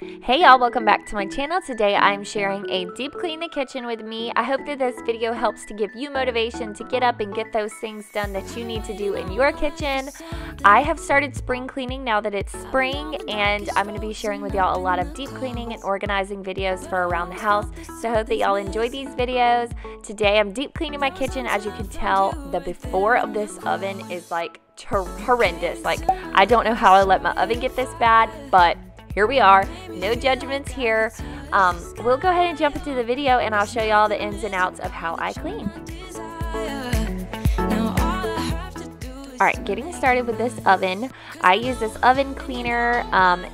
Hey y'all, welcome back to my channel. Today I'm sharing a deep clean the kitchen with me. I hope that this video helps to give you motivation to get up and get those things done that you need to do in your kitchen. I have started spring cleaning now that it's spring, and I'm going to be sharing with y'all a lot of deep cleaning and organizing videos for around the house. So I hope that y'all enjoy these videos. Today I'm deep cleaning my kitchen. As you can tell, the before of this oven is like horrendous. Like, I don't know how I let my oven get this bad, but here we are. No judgments here. We'll go ahead and jump into the video, and I'll show you all the ins and outs of how I clean. Alright, getting started with this oven. I use this oven cleaner.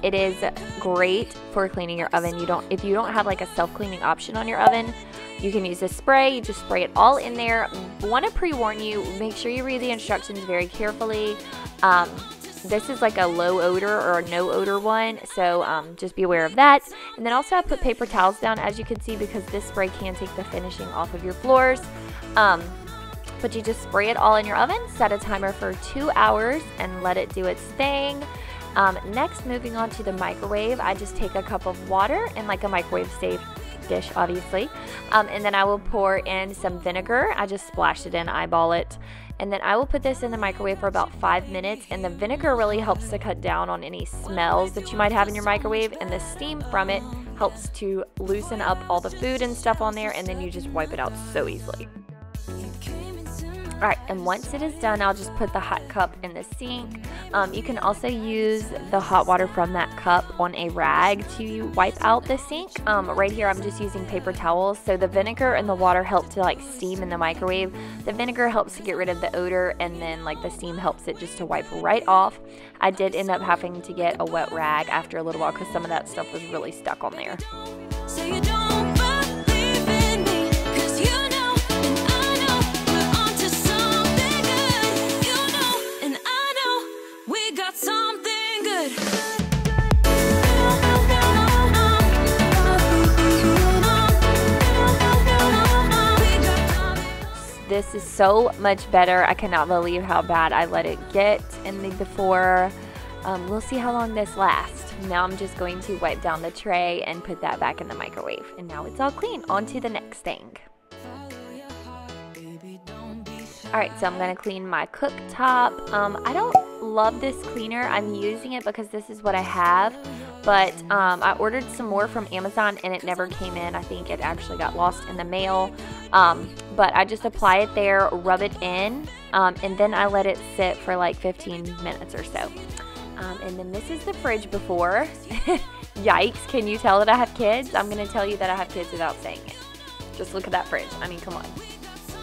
It is great for cleaning your oven. If you don't have like a self-cleaning option on your oven, you can use this spray. You just spray it all in there. Want to pre-warn you, make sure you read the instructions very carefully. This is like a low odor or a no odor one, so just be aware of that. And then also I put paper towels down, as you can see, because this spray can take the finishing off of your floors. But you just spray it all in your oven, set a timer for 2 hours, and let it do its thing. Next, moving on to the microwave, I just take a cup of water in like a microwave safe dish, obviously. And then I will pour in some vinegar. I just splash it in, eyeball it. And then I will put this in the microwave for about 5 minutes, and the vinegar really helps to cut down on any smells that you might have in your microwave, and the steam from it helps to loosen up all the food and stuff on there, and then you just wipe it out so easily. Alright, and once it is done, I'll just put the hot cup in the sink. You can also use the hot water from that cup on a rag to wipe out the sink. Right here, I'm just using paper towels. So the vinegar and the water help to like steam in the microwave. The vinegar helps to get rid of the odor, and then like the steam helps it just to wipe right off. I did end up having to get a wet rag after a little while because some of that stuff was really stuck on there. So you don't This is so much better. I cannot believe how bad I let it get in the before. We'll see how long this lasts. Now I'm just going to wipe down the tray and put that back in the microwave. And now it's all clean. On to the next thing. Alright, so I'm going to clean my cooktop. I don't love this cleaner. I'm using it because this is what I have. But I ordered some more from Amazon and it never came in. I think it actually got lost in the mail. But I just apply it there, rub it in, and then I let it sit for like 15 minutes or so. And then this is the fridge before. Yikes, can you tell that I have kids? I'm going to tell you that I have kids without saying it. Just look at that fridge. I mean, come on.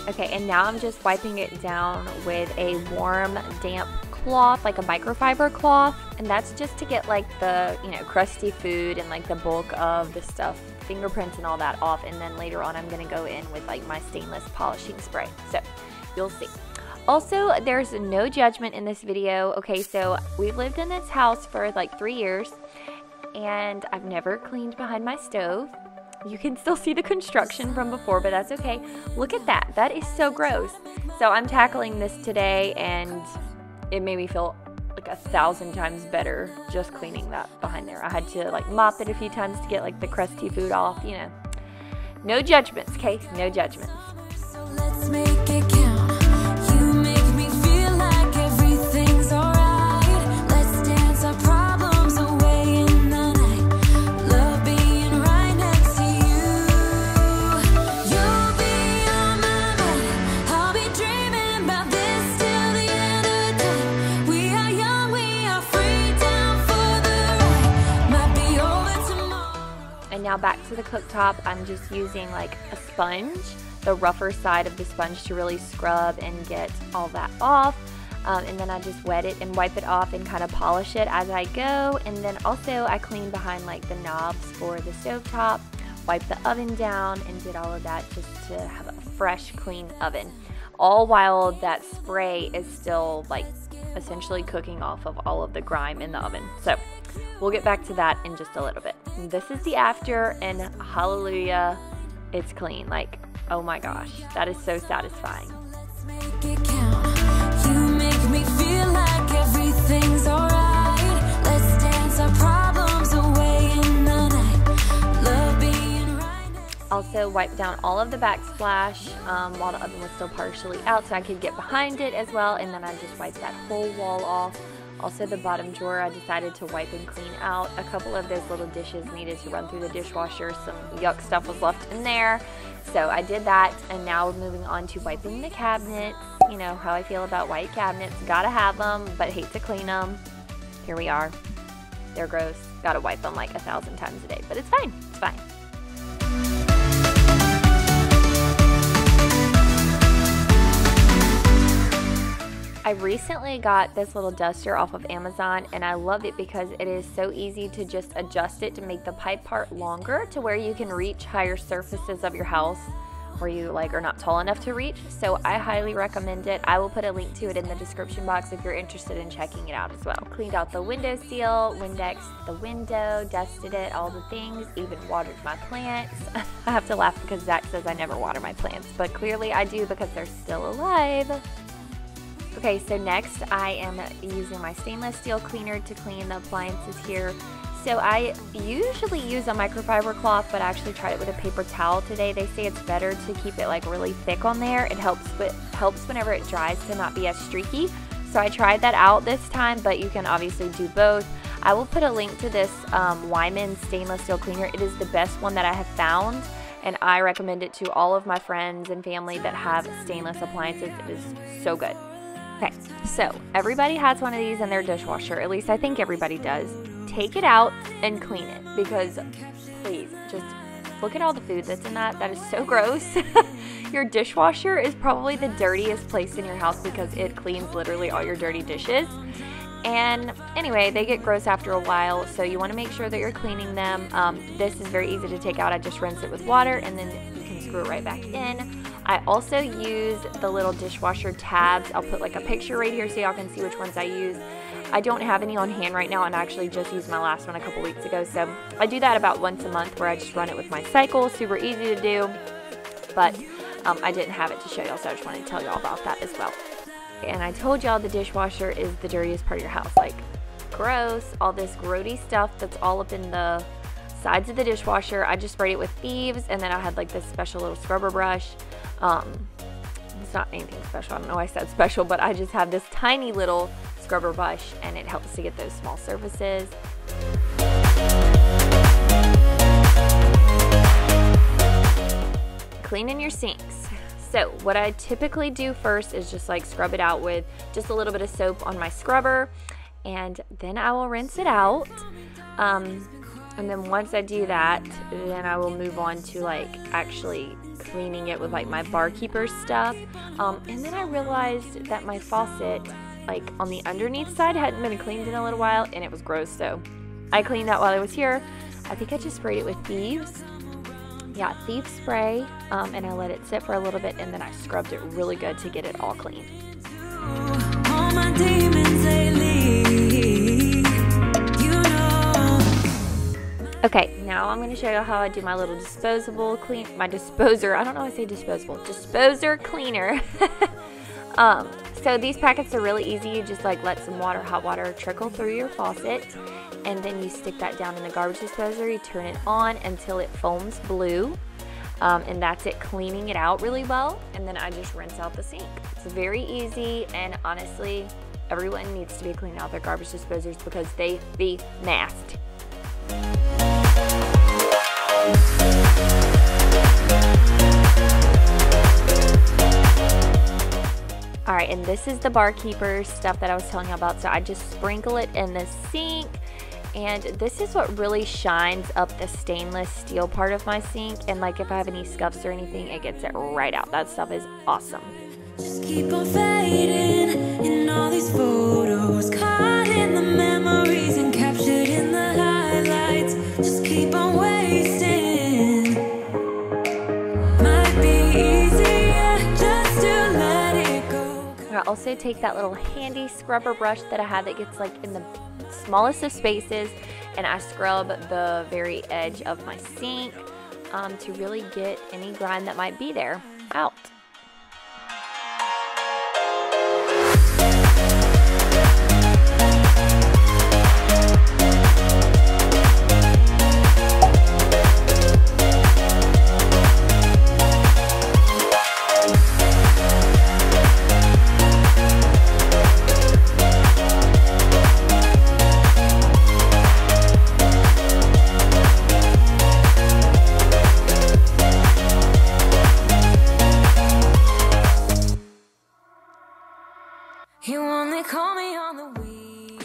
Okay, and now I'm just wiping it down with a warm, damp cloth, like a microfiber cloth, and that's just to get like the, crusty food and like the bulk of the stuff, fingerprints and all that off. And then later on I'm going to go in with like my stainless polishing spray, so you'll see. Also, there's no judgment in this video. Okay, so we've lived in this house for like 3 years, and I've never cleaned behind my stove. You can still see the construction from before, but that's okay. Look at that. That is so gross. So I'm tackling this today, and it made me feel like 1,000 times better just cleaning that behind there. I had to like mop it a few times to get like the crusty food off, No judgments, okay? No judgments. So let's make it count. You make me feel like everything's alright. Let's dance our problems away in the night. Love being right next to you. You'll be on my mind. I'll be dreaming about this till the end of the time. We are young, we are free, down for the ride. Might be over tomorrow. And now back to the cooktop. I'm just using like a sponge, the rougher side of the sponge, to really scrub and get all that off. And then I just wet it and wipe it off and kind of polish it as I go. And then also I clean behind like the knobs for the stovetop, wipe the oven down, and did all of that just to have a fresh, clean oven. All while that spray is still like essentially cooking off of all of the grime in the oven. So we'll get back to that in just a little bit. And this is the after, and hallelujah, it's clean. Like, oh my gosh, that is so satisfying. Let's make it count. You make me feel like everything's alright. Let's dance our problems away in the also wiped down all of the backsplash while the oven was still partially out so I could get behind it as well, and then I just wiped that whole wall off. Also the bottom drawer I decided to wipe and clean out. A couple of those little dishes needed to run through the dishwasher. Some yuck stuff was left in there. So I did that, and now we're moving on to wiping the cabinets. You know how I feel about white cabinets. Gotta have them, but hate to clean them. Here we are. They're gross. Gotta wipe them like 1,000 times a day, but it's fine. It's fine. I recently got this little duster off of Amazon, and I love it because it is so easy to just adjust it to make the pipe part longer to where you can reach higher surfaces of your house where you like are not tall enough to reach. So I highly recommend it. I will put a link to it in the description box if you're interested in checking it out as well. Cleaned out the window seal, Windexed the window, dusted it, all the things, even watered my plants. I have to laugh because Zach says I never water my plants, but clearly I do because they're still alive. Okay, so next I am using my stainless steel cleaner to clean the appliances here. So I usually use a microfiber cloth, but I actually tried it with a paper towel today. They say it's better to keep it like really thick on there. It helps whenever it dries to not be as streaky. So I tried that out this time, but you can obviously do both. I will put a link to this Wyman stainless steel cleaner. It is the best one that I have found, and I recommend it to all of my friends and family that have stainless appliances. It is so good. Okay, so everybody has one of these in their dishwasher. At least I think everybody does. Take it out and clean it, because please just look at all the food that's in that. That is so gross. Your dishwasher is probably the dirtiest place in your house because it cleans literally all your dirty dishes. And anyway, they get gross after a while, so you want to make sure that you're cleaning them. This is very easy to take out. I just rinse it with water, and then you can screw it right back in. I also use the little dishwasher tabs. I'll put like a picture right here so y'all can see which ones I use. I don't have any on hand right now, and I actually just used my last one a couple weeks ago. So I do that about once a month where I just run it with my cycle. Super easy to do, but I didn't have it to show y'all, so I just wanted to tell y'all about that as well. And I told y'all the dishwasher is the dirtiest part of your house. Like, gross, all this grody stuff that's all up in the sides of the dishwasher. I just sprayed it with thieves, and then I had like this special little scrubber brush. It's not anything special. I don't know why I said special, but I just have this tiny little scrubber brush, and it helps to get those small surfaces. Cleaning your sinks. So what I typically do first is just like scrub it out with just a little bit of soap on my scrubber, and then I will rinse it out. And then once I do that, then I will move on to like actually cleaning it with like my barkeeper stuff. And then I realized that my faucet, like on the underneath side, hadn't been cleaned in a little while, and it was gross. So I cleaned that while I was here. I think I just sprayed it with thieves. Yeah, thief spray, and I let it sit for a little bit, and then I scrubbed it really good to get it all clean. All my demons, they leave, you know. Okay, now I'm going to show you how I do my little disposable my disposer, I don't know why I say disposable, disposer cleaner. So these packets are really easy. You just like let some water, hot water, trickle through your faucet, and then you stick that down in the garbage disposer. You turn it on until it foams blue, and that's it, cleaning it out really well. And then I just rinse out the sink. It's very easy, and honestly, everyone needs to be cleaning out their garbage disposers because they be nasty. Alright, and this is the barkeeper stuff that I was telling you about. So I just sprinkle it in the sink, and this is what really shines up the stainless steel part of my sink. And like if I have any scuffs or anything, it gets it right out. That stuff is awesome. Just keep on fading in all these photos, caught in the memories and captured in the highlights. Just keep on wasting. Might be easier just to let it go. I also take that little handy scrubber brush that I have that gets like in the smallest of spaces, and I scrub the very edge of my sink to really get any grime that might be there out.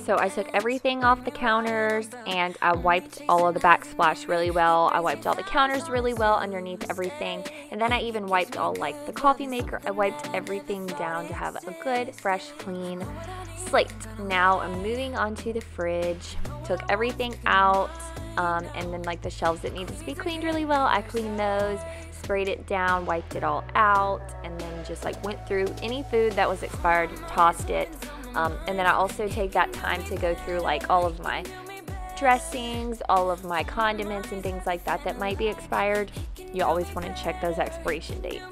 So I took everything off the counters and I wiped all of the backsplash really well. I wiped all the counters really well underneath everything. And then I even wiped all like the coffee maker. I wiped everything down to have a good, fresh, clean slate. Now I'm moving on to the fridge. Took everything out and then like the shelves that needed to be cleaned really well, I cleaned those, sprayed it down, wiped it all out, and then just like went through any food that was expired, tossed it. And then I also take that time to go through like all of my dressings, all of my condiments and things like that that might be expired. You always want to check those expiration dates.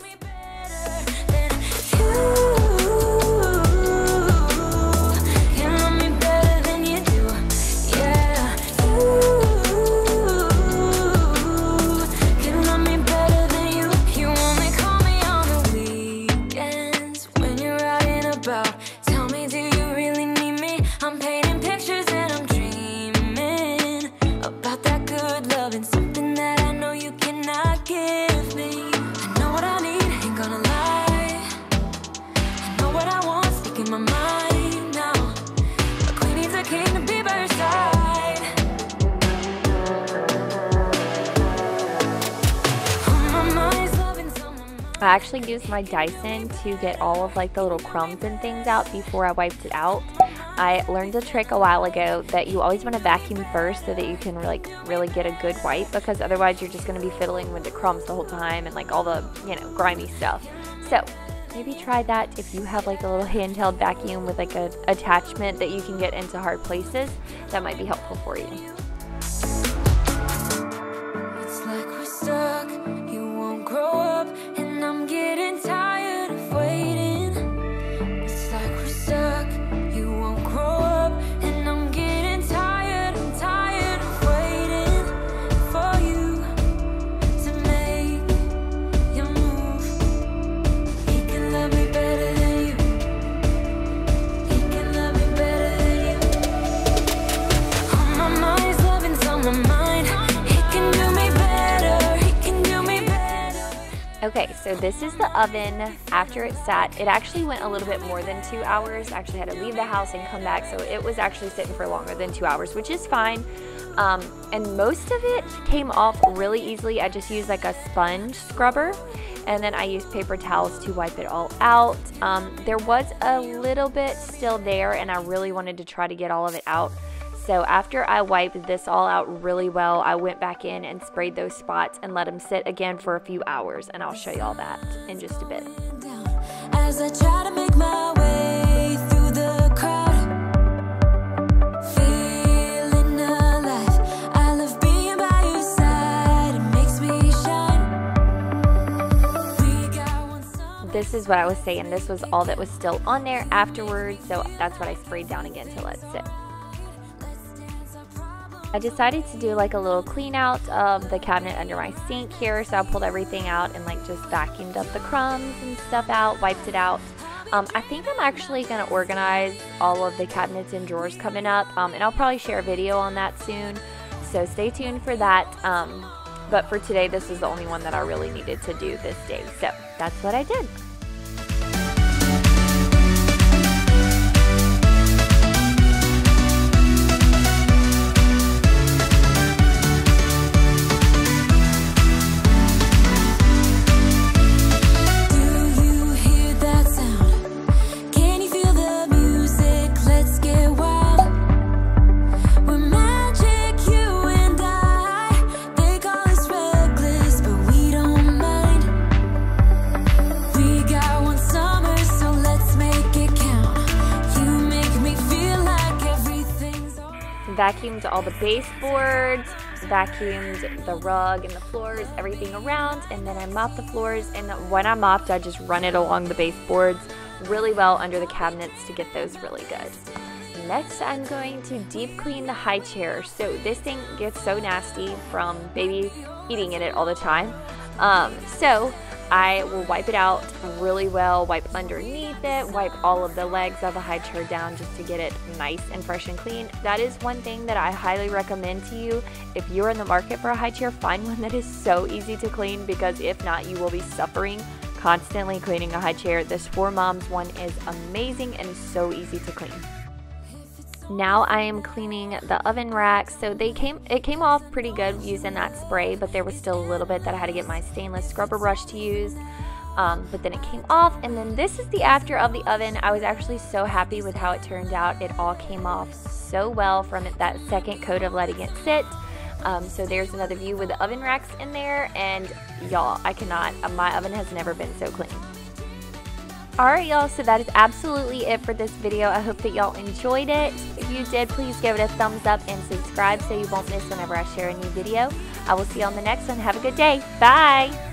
I actually used my Dyson to get all of like the little crumbs and things out before I wiped it out. I learned a trick a while ago that you always want to vacuum first so that you can like really get a good wipe, because otherwise you're just going to be fiddling with the crumbs the whole time and like all the, you know, grimy stuff. So maybe try that if you have like a little handheld vacuum with like a attachment that you can get into hard places. That might be helpful for you. It's like we're stuck, you won't grow up, and I'm getting tired of waiting. It's like we're stuck, you won't grow up, and I'm getting tired, I'm tired of waiting for you to make your move. He can love me better than you. He can love me better than you. On my mind's loving's on my mind. He can do me better. He can do me better. Okay, so this is the oven after it sat. It actually went a little bit more than 2 hours. I actually had to leave the house and come back, so it was actually sitting for longer than 2 hours, which is fine. And most of it came off really easily. I just used like a sponge scrubber, and then I used paper towels to wipe it all out. There was a little bit still there, and I really wanted to try to get all of it out. So after I wiped this all out really well, I went back in and sprayed those spots and let them sit again for a few hours, and I'll show you all that in just a bit. As I try to make my way through the crowd, feeling alive. I love being by your side, it makes me shine. We got one summer. This is what I was saying. This was all that was still on there afterwards, so that's what I sprayed down again to let it sit. I decided to do like a little clean out of the cabinet under my sink here, so I pulled everything out and like just vacuumed up the crumbs and stuff out, wiped it out. I think I'm actually going to organize all of the cabinets and drawers coming up, and I'll probably share a video on that soon, so stay tuned for that. But for today, this is the only one that I really needed to do this day, so that's what I did. Vacuumed all the baseboards, vacuumed the rug and the floors, everything around, and then I mopped the floors, and when I mopped, I just run it along the baseboards really well under the cabinets to get those really good. Next, I'm going to deep clean the high chair. So this thing gets so nasty from baby eating in it all the time. So I will wipe it out really well, wipe underneath it, wipe all of the legs of the high chair down just to get it nice and fresh and clean. That is one thing that I highly recommend to you. If you're in the market for a high chair, find one that is so easy to clean, because if not, you will be suffering constantly cleaning a high chair. This 4Moms one is amazing and so easy to clean. Now I am cleaning the oven racks. So it came off pretty good using that spray, but there was still a little bit that I had to get my stainless scrubber brush to use. But then it came off, and then this is the after of the oven. I was actually so happy with how it turned out. It all came off so well from that second coat of letting it sit. So there's another view with the oven racks in there, and y'all, I cannot, my oven has never been so clean. Alright y'all, so that is absolutely it for this video. I hope that y'all enjoyed it. If you did, please give it a thumbs up and subscribe so you won't miss whenever I share a new video. I will see you on the next one. Have a good day. Bye!